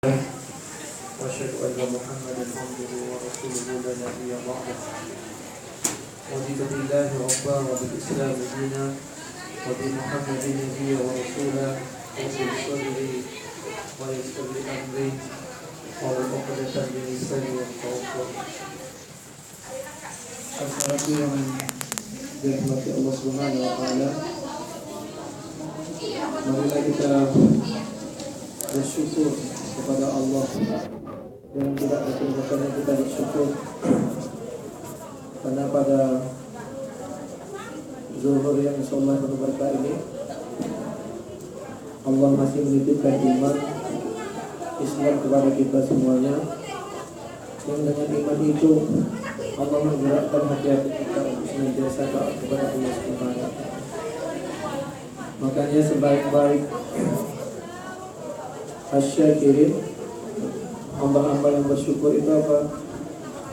وأشهد أن محمدا عبده ورسوله لا نبي بعده رضيت بالله ربا وبالإسلام دينا وبمحمد نبيا ورسولا رب صدري ويسر لي أمري واحلل عقدة من لساني يفقهوا قولي. Assalamualaikum yang dirahmati Allah Subhanahu wa taala. Marilah kita bersyukur kepada Allah yang tidak betul-betulnya kita bersyukur karena pada zuhur yang insyaallah penuh berkah ini Allah masih menitipkan iman Islam kepada kita semuanya, yang dengan iman itu Allah menggerakkan hati-hati kita untuk senantiasa taat kepada Allah Subhanahu wa taala. Makanya sebaik-baik asyakirin, hamba-hamba yang bersyukur itu apa?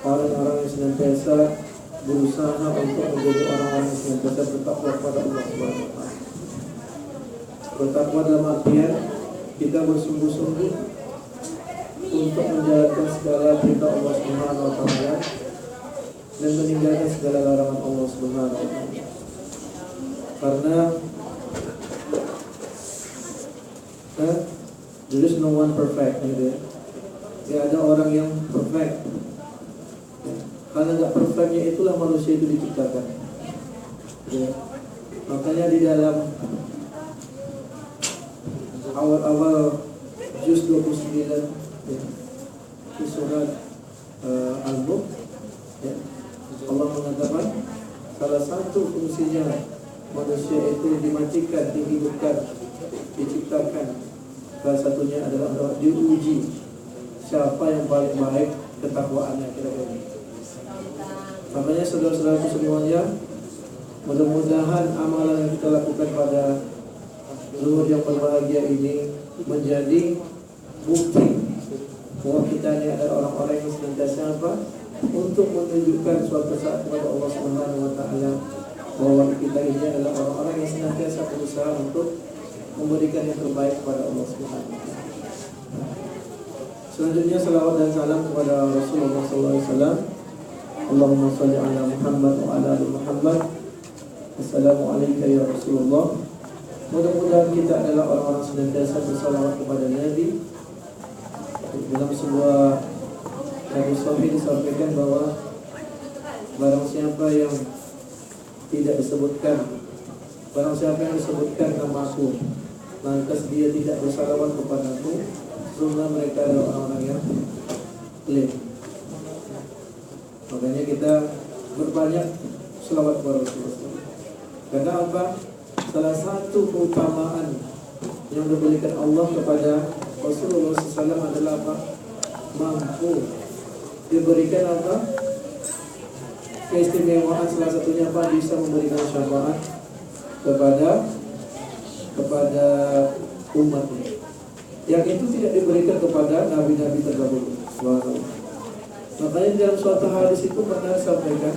Orang-orang yang senantiasa berusaha untuk menjadi orang-orang yang senantiasa bertakwa kepada Allah Subhanahu wa taala. Bertakwa dalam artian kita bersungguh-sungguh untuk menjalankan segala perintah Allah Subhanahu wa taala dan meninggalkan segala larangan Allah Subhanahu wa taala. Karena there is no one perfect, gitu ya. Tidak ada orang yang perfect. Karena nggak perfectnya itulah manusia itu diciptakan. Ya. Makanya di dalam awal-awal juz 29 ya, di surat Al-Mulk ya, Allah mengatakan salah satu fungsinya manusia itu dimatikan, dihidupkan, diciptakan. Salah satunya adalah diuji siapa yang paling baik ketakwaannya kira-kira. Makanya saudara-saudaraku semuanya, mudah-mudahan amalan yang kita lakukan pada zuhur yang berbahagia ini menjadi bukti bahwa kita ini adalah orang-orang yang senantiasa apa? Untuk menunjukkan suatu saat kepada Allah Subhanahu wa taala bahwa kita ini adalah orang-orang yang senantiasa berusaha untuk memberikan yang terbaik kepada Allah Subhanahu wa taala. Selanjutnya salawat dan salam kepada Rasulullah SAW. Allahumma salli ala Muhammad wa ala ali Muhammad. Assalamualaikum ya Rasulullah. Mudah-mudahan kita adalah orang-orang senantiasa bersalawat kepada Nabi. Dalam sebuah hadis sahih disampaikan bahwa barang siapa yang tidak disebutkan, barang siapa yang disebutkan namaku, lantas dia tidak bersalawat kepadaku, sesungguhnya mereka adalah orang-orang yang pelit. Makanya kita berbanyak selawat kepada Rasulullah. Karena apa? Salah satu keutamaan yang diberikan Allah kepada Rasulullah SAW adalah apa? Mampu diberikan apa? Keistimewaan, salah satunya apa? Bisa memberikan syafaat kepada umatnya. Yang itu tidak diberikan kepada nabi-nabi terdahulu. Makanya dalam suatu hadis itu pernah sampaikan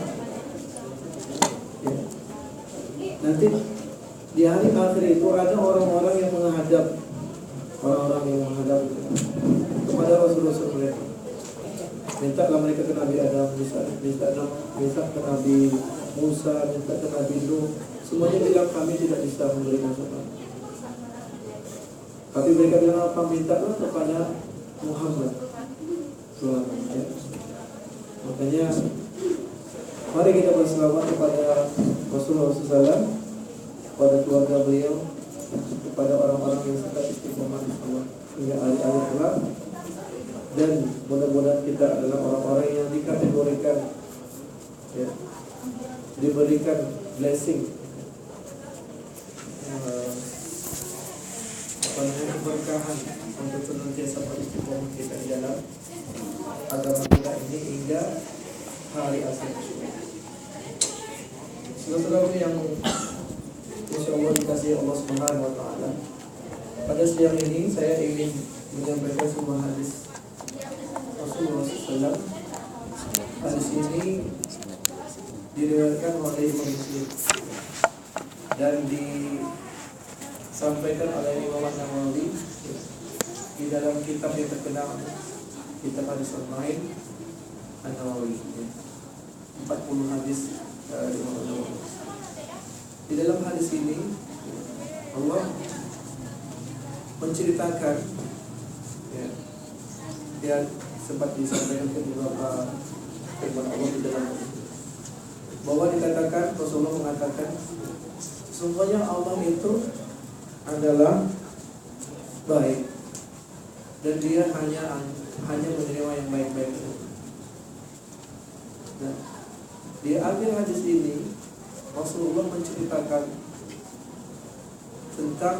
ya, nanti di hari akhir itu ada orang-orang yang menghadap kepada Rasulullah mereka. Mintalah mereka ke Nabi Adam, minta ke Nabi Musa, minta ke Nabi Nuh. Semuanya bilang kami tidak bisa memberikan syafaat. Tapi mereka bilang apa? Mintalah kepada Muhammad. Ya. Makanya mari kita berselawat kepada Rasulullah SAW, kepada keluarga beliau, kepada orang-orang yang suka istiqomah hingga akhir-akhir kelak. Dan mudah-mudahan kita adalah orang-orang yang dikategorikan ya, diberikan blessing keberkahan untuk senantiasa beristiqomah kita di dalam agama kita ini hingga hari akhir. Saudara-saudara yang insyaallah dikasihi Allah Subhanahu wa taala, pada siang ini saya ingin menyampaikan sebuah hadis Rasulullah SAW. Hadis ini diriwayatkan oleh Imam Muslim dan disampaikan oleh Imam Nawawi di dalam kitab yang terkenal, kitab hadis lain An-Nawawi, 40 hadis dari Nawawi. Di dalam hadis ini Allah menceritakan, ya sempat disampaikan ke beberapa firman Allah di dalam bahwa dikatakan, Rasulullah mengatakan, sesungguhnya Allah itu adalah baik dan Dia hanya menerima yang baik-baik. Nah, di akhir hadis ini Rasulullah menceritakan tentang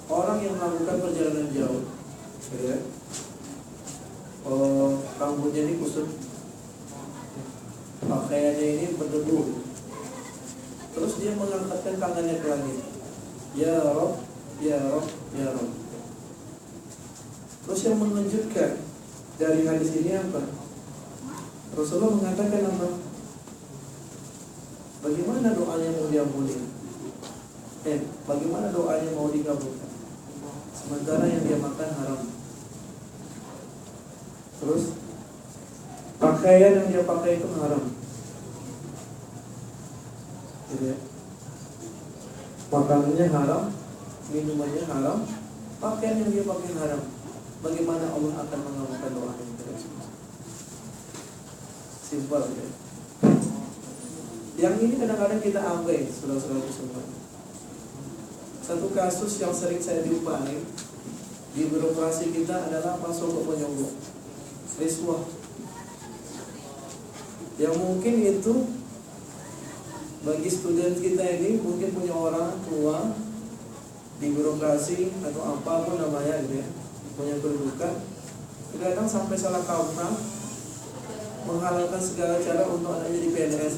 orang yang melakukan perjalanan jauh, ya. Rambutnya ini kusut, pakaiannya ini berdebu, terus dia mengangkatkan tangannya ke langit, ya Rob, ya Rob, ya Rob. Terus yang mengejutkan dari hadis ini apa? Rasulullah mengatakan apa? Bagaimana doanya mau diampuni? Bagaimana doanya mau dikabulkan? Sementara yang dia makan haram. Terus pakaian yang dia pakai itu haram. Jadi, makanannya haram, minumannya haram, pakaian yang dia pakai haram. Bagaimana Allah akan mengabulkan doa yang tersebut? Simpel, ya. Yang ini kadang-kadang kita abai, saudara-saudara semua. Satu kasus yang sering saya jumpai di birokrasi kita adalah apa? Sogok menyogok, riswah. Yang mungkin itu bagi student kita ini mungkin punya orang tua di birokrasi atau apapun namanya gitu ya, punya kedudukan, kadang sampai salah kaprah menghalalkan segala cara untuk anaknya di PNS,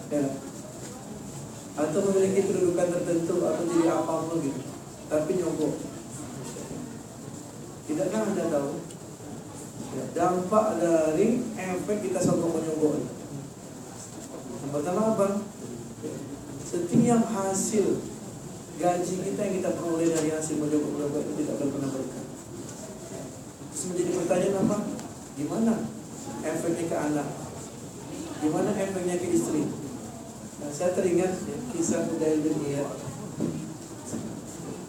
ya, atau memiliki kedudukan tertentu atau jadi apapun gitu, tapi nyogok. Tidakkah Anda tahu ya, dampak dari efek kita sogok menyogok? Yang pertama apa? Setiap hasil gaji kita yang kita peroleh dari hasil menyogok itu tidak akan pernah berkah. Terus menjadi pertanyaan apa? Gimana efeknya ke anak? Gimana efeknya ke istri? Nah, saya teringat ya, kisah Udail bin Iyad.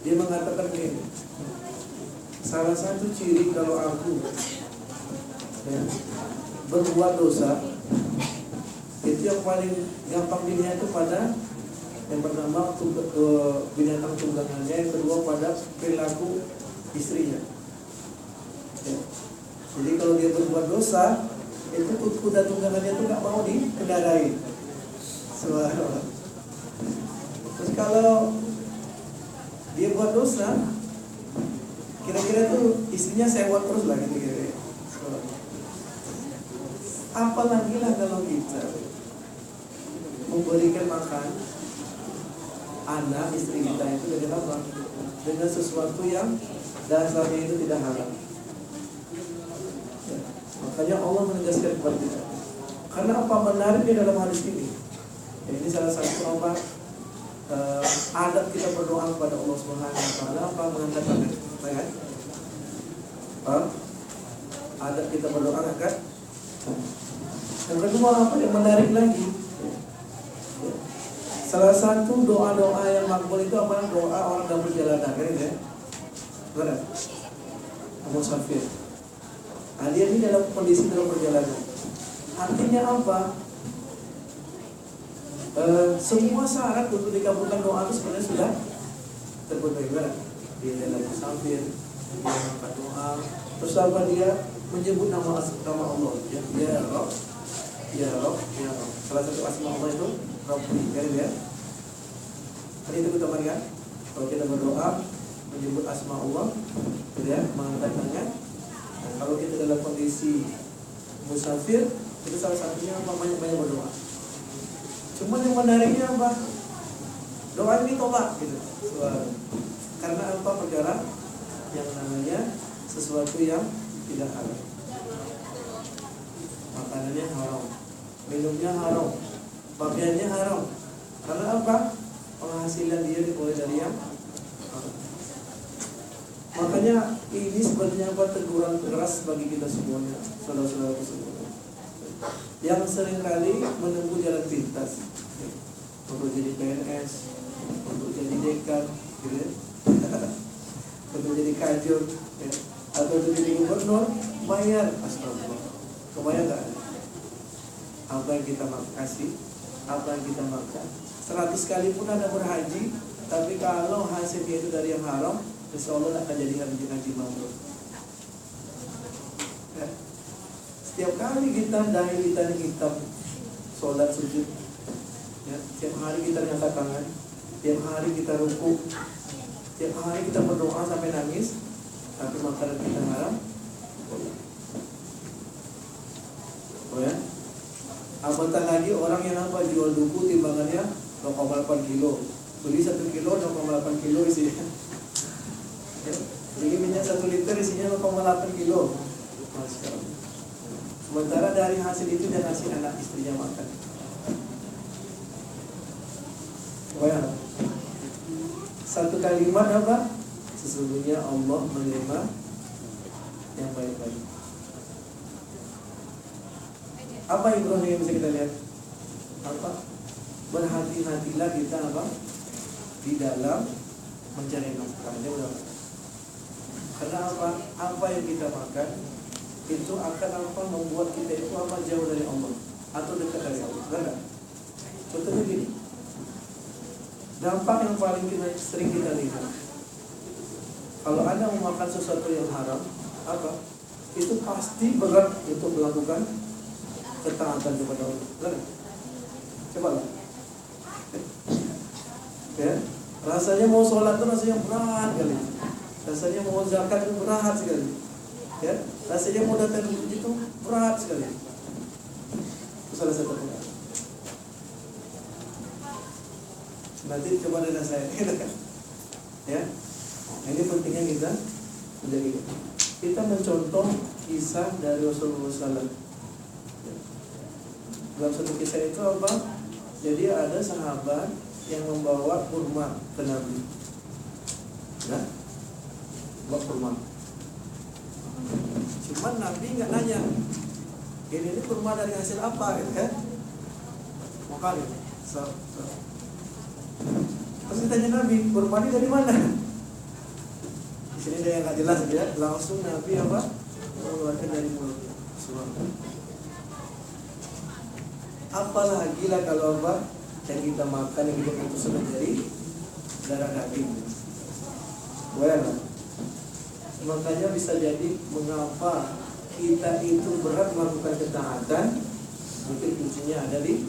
Dia mengatakan begini, salah satu ciri kalau aku ya, berbuat dosa, itu yang paling gampang dilihat itu pada yang pertama binatang tunggangannya, yang kedua pada perilaku istrinya. Ya. Jadi kalau dia berbuat dosa, itu kuda tunggangannya itu nggak mau dikendarai. Terus kalau dia buat dosa, kira-kira tuh istrinya sewot terus lah gitu. Apalagi lah kalau kita memberikan makan anak istri kita itu dengan apa? Dengan sesuatu yang dasarnya itu tidak halal. Ya. Makanya Allah menegaskan kepada kita. Karena apa menarik di dalam hadis ini? Ya, ini salah satu apa? Adab kita berdoa kepada Allah Subhanahu Wa Taala, apa mengangkat tangan, kan? Adab kita berdoa angkat. Yang kedua apa yang menarik lagi? Salah satu doa-doa yang makbul itu apa? Doa orang dalam perjalanan, kan ya? Benar? Musafir. Dia ini dalam kondisi dalam perjalanan. Artinya apa? Semua syarat untuk dikabulkan doa itu sebenarnya sudah terpenuhi. Benar? Dia dalam musafir, dia mengangkat doa. Terus apa dia menyebut nama Allah? Ya Rabb, ya Rabb, ya Rabb. Salah satu asma Allah itu Rabbi, kan ya? Tadi itu kita mari kan? Kalau kita berdoa menyebut asma Allah, ya, mengangkat tangan. Nah, kalau kita dalam kondisi musafir, itu salah satunya banyak berdoa. Cuma yang menariknya apa? Doa ini tolak gitu. Karena apa? Perkara yang namanya sesuatu yang tidak halal. Makanannya haram, minumnya haram, pakaiannya haram. Karena apa? penghasilan dia dimulai dari yang haram. Makanya ini sebenarnya teguran keras bagi kita semuanya, saudara-saudara semuanya, yang seringkali menempuh jalan pintas untuk jadi PNS, untuk jadi dekan, gitu ya. Untuk jadi kajur, ya. Atau untuk jadi gubernur, bayar. Astagfirullah, kebayang gak? Apa yang kita kasih, apa yang kita makan. 100 kali pun Anda berhaji, tapi kalau hasilnya itu dari yang haram, insya Allah akan jadi haji mabrur. Ya. Setiap kali kita dahi kita hitam, sholat sujud, ya. Setiap hari kita ngangkat tangan, setiap hari kita rukuk, setiap hari kita berdoa sampai nangis, tapi makanan kita haram. Oh ya, apatah lagi orang yang jual duku timbangannya 0,8 kilo, beli 1 kilo 0,8 kilo isinya. Ya, beli minyak 1 liter isinya 0,8 kilo. Sementara dari hasil itu dia kasih anak istrinya makan. Oh ya, satu kalimat apa? Sesungguhnya Allah menerima yang baik-baik. Apa ibrahnya yang bisa kita lihat? Apa? Berhati-hatilah kita apa? Di dalam mencari nafkah. Karena apa? Apa yang kita makan itu akan apa? Membuat kita itu apa? Jauh dari Allah atau dekat dari Allah. Benar? Contohnya gini. Dampak yang paling sering kita lihat, kalau Anda mau makan sesuatu yang haram, apa? Itu pasti berat untuk melakukan ketaatan kepada Allah. Benar? Coba lah. Ya, rasanya mau sholat itu rasanya berat kali. Rasanya mau zakat itu berat sekali. Ya, rasanya mau datang itu berat sekali. Itu salah satu berat. Nanti coba dengan saya. Ya, ini pentingnya kita menjadi. Kita mencontoh kisah dari Rasulullah SAW. Dalam satu kisah itu apa? Jadi ada sahabat yang membawa kurma ke Nabi. Ya, bawa kurma. Cuman Nabi nggak nanya, ini kurma dari hasil apa, gitu kan? Makan. Terus ditanya Nabi, kurma ini dari mana? Di sini dia yang nggak jelas ya. Langsung Nabi apa? Mengeluarkan dari mulutnya. Apalagi lah kalau apa yang kita makan yang kita putuskan menjadi darah daging. Well, makanya bisa jadi mengapa kita itu berat melakukan ketaatan. Mungkin kuncinya ada di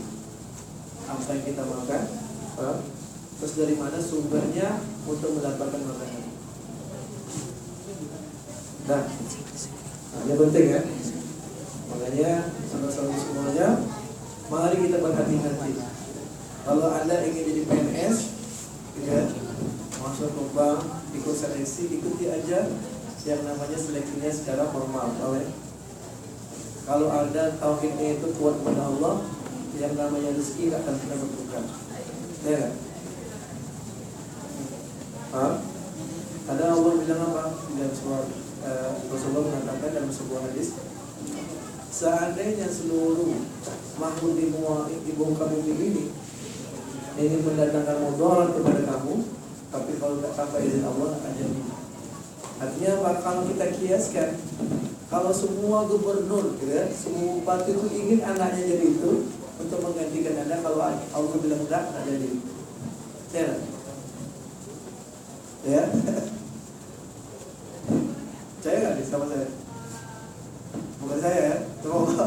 apa yang kita makan. Terus dari mana sumbernya untuk mendapatkan makanan. Nah, ini penting ya. Makanya saudara-saudara semuanya, mari kita berhati-hati. Kalau Anda ingin jadi PNS, ya, masuk ke bank, ikut seleksi, ikuti aja yang namanya seleksinya secara formal. Kalau Anda tauhidnya itu kuat kepada Allah, yang namanya rezeki tidak akan kita bertukar. Ya. Ada Allah bilang apa? Dalam surat Rasulullah mengatakan dalam sebuah hadis, seandainya seluruh makhluk di muka bumi ini mendatangkan mudarat kepada kamu, tapi kalau tidak tanpa izin Allah akan jadi. Artinya apa? Kalau kita kiaskan, kalau semua gubernur, ya, semua bupati itu ingin anaknya jadi itu untuk menggantikan Anda, kalau Allah bilang tidak jadi. Ya. Percaya nggak sama saya? Bukan saya ya, coba.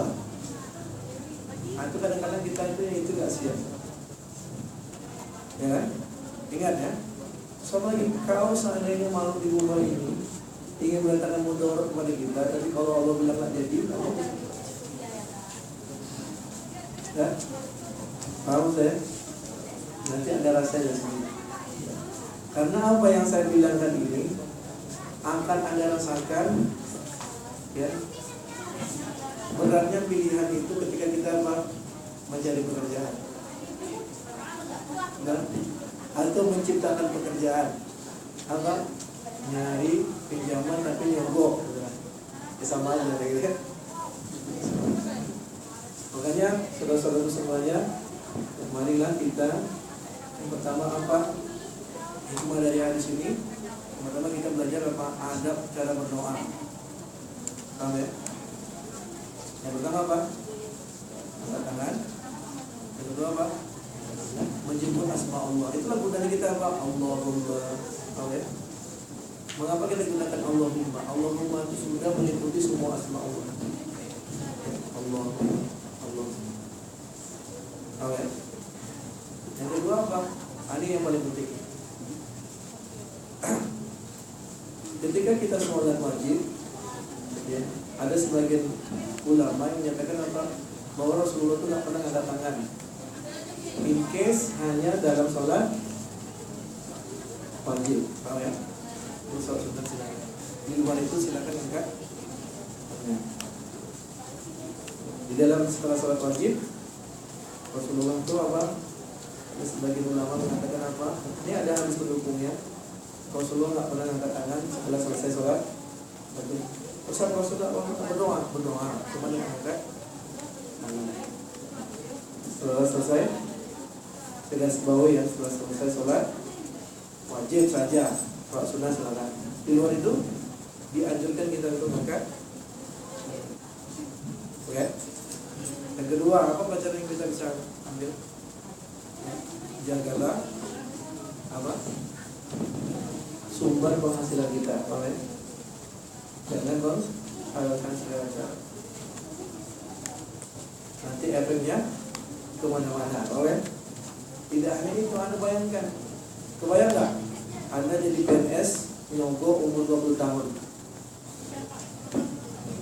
Nah, itu kadang-kadang kita itu nggak siap. Ya kan? Ingat ya. Sama lagi, kalau seandainya makhluk di bumi ini ingin mendatangkan mudarat kepada kita, tapi kalau Allah bilang nggak jadi, ya, paham saya? Nanti ada rasanya sendiri. Karena apa yang saya bilangkan ini akan Anda rasakan, ya, beratnya pilihan itu ketika kita mencari pekerjaan. Nah, atau menciptakan pekerjaan. Apa? Nyari pinjaman tapi nyogok. Sama aja gitu ya. Makanya saudara-saudara semuanya, marilah kita yang pertama apa? Hikmah dari hadis ini. Yang pertama kita belajar apa? Adab cara berdoa. Paham ya? Yang pertama apa? Angkat tangan. Yang kedua apa? Menyebut asma Allah. Itulah gunanya kita apa? Allahumma. Paham ya? Mengapa kita gunakan Allahumma? Allahumma itu sudah meliputi semua asma Allah. Allahumma. Paham ya? Yang kedua apa? Ini yang paling penting. Ketika kita sholat wajib, ya, ada sebagian ulama yang menyatakan apa? Bahwa Rasulullah itu tidak pernah angkat tangan. In case hanya dalam sholat wajib, paham ya? Itu sholat sunat silakan. Di luar itu silakan angkat tangan. Di dalam setelah sholat wajib, Rasulullah itu apa? Ada sebagian ulama mengatakan apa? Ini ada hadis pendukungnya. Rasulullah nggak pernah angkat tangan setelah selesai sholat. Ustaz Rasulullah berdoa, cuma yang angkat tangan. Setelah selesai, garis bawahi ya, setelah selesai sholat wajib saja. Kalau sunnah silakan. Di luar itu dianjurkan kita untuk angkat. Oke. Yang kedua, apa pelajaran yang kita bisa ambil? Jagalah apa? Sumber penghasilan kita, paham ya? Jangan menghalalkan segala cara. Nanti efeknya kemana-mana, paham ya? Tidak hanya itu, Anda bayangkan. Kebayang nggak? Anda jadi PNS nyogok umur 20 tahun.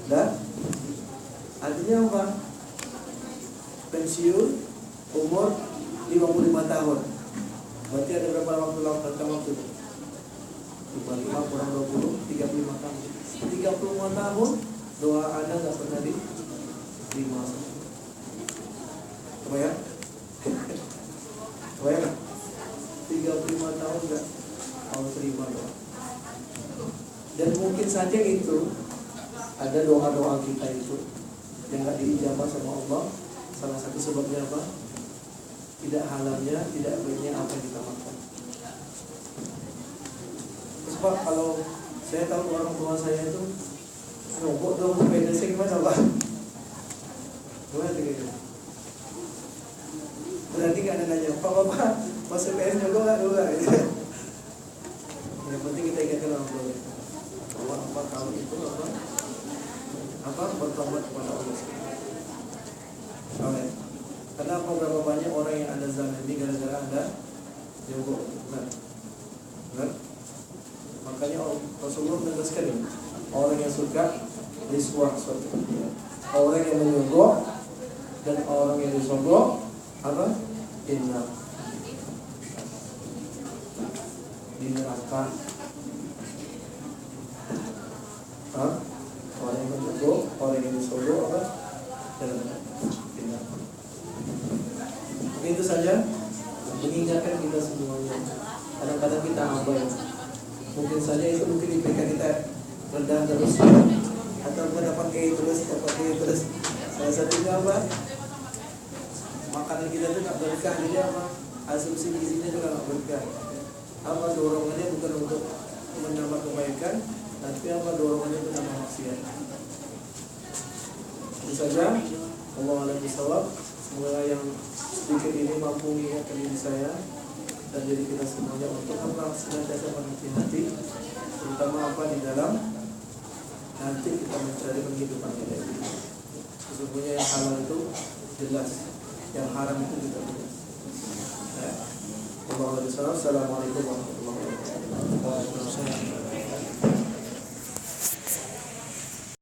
Dan artinya apa? Pensiun umur 55 tahun. Berarti ada berapa waktu? 55 kurang 20, 35 tahun. 35 tahun doa Anda nggak pernah diterima. Kebayang? Kebayang? 35 tahun nggak mau terima doa. Dan mungkin saja itu ada doa-doa kita itu yang nggak diijabah sama Allah. Salah satu sebabnya apa? Tidak halalnya, tidak baiknya apa yang kita makan. Terus Pak, kalau saya tahu orang tua saya itu nyogok dong PNS gimana Pak? Gimana gitu? Berarti nggak ada nanya, Pak Bapak masuk PNS nyogok nggak dulu nggak? Yang penting kita ingatkan orang tua kita. Bahwa apa kalau itu apa bertobat kepada Allah. Oke. Kenapa berapa banyak orang yang ada zaman ini gara-gara Anda nyogok? Benar? Makanya Rasulullah menegaskan ini, orang yang suka riswah, orang yang menyogok dan orang yang disogok apa? Inna di neraka. Orang yang menyogok, orang yang disogok apa? Dalam neraka. Itu saja mengingatkan kita semuanya. Kadang-kadang kita abai. Mungkin saja itu mungkin diberikan kita rendah terus, atau dapat dapat terus. Salah satunya apa? Makanan kita itu nggak berkah, jadi apa? Asumsi gizinya juga nggak berkah. Apa dorongannya bukan untuk menambah kebaikan, tapi apa dorongannya untuk menambah maksiat. Itu saja. Allah a'lam bishawab. Semoga yang sedikit ini mampu mengingatkan diri saya dan jadi kita semuanya untuk apa senantiasa berhati-hati, terutama apa di dalam nanti kita mencari penghidupan kita. Sesungguhnya yang halal itu jelas, yang haram itu juga jelas. Allah a'lam bishawab. Assalamualaikum warahmatullahi wabarakatuh.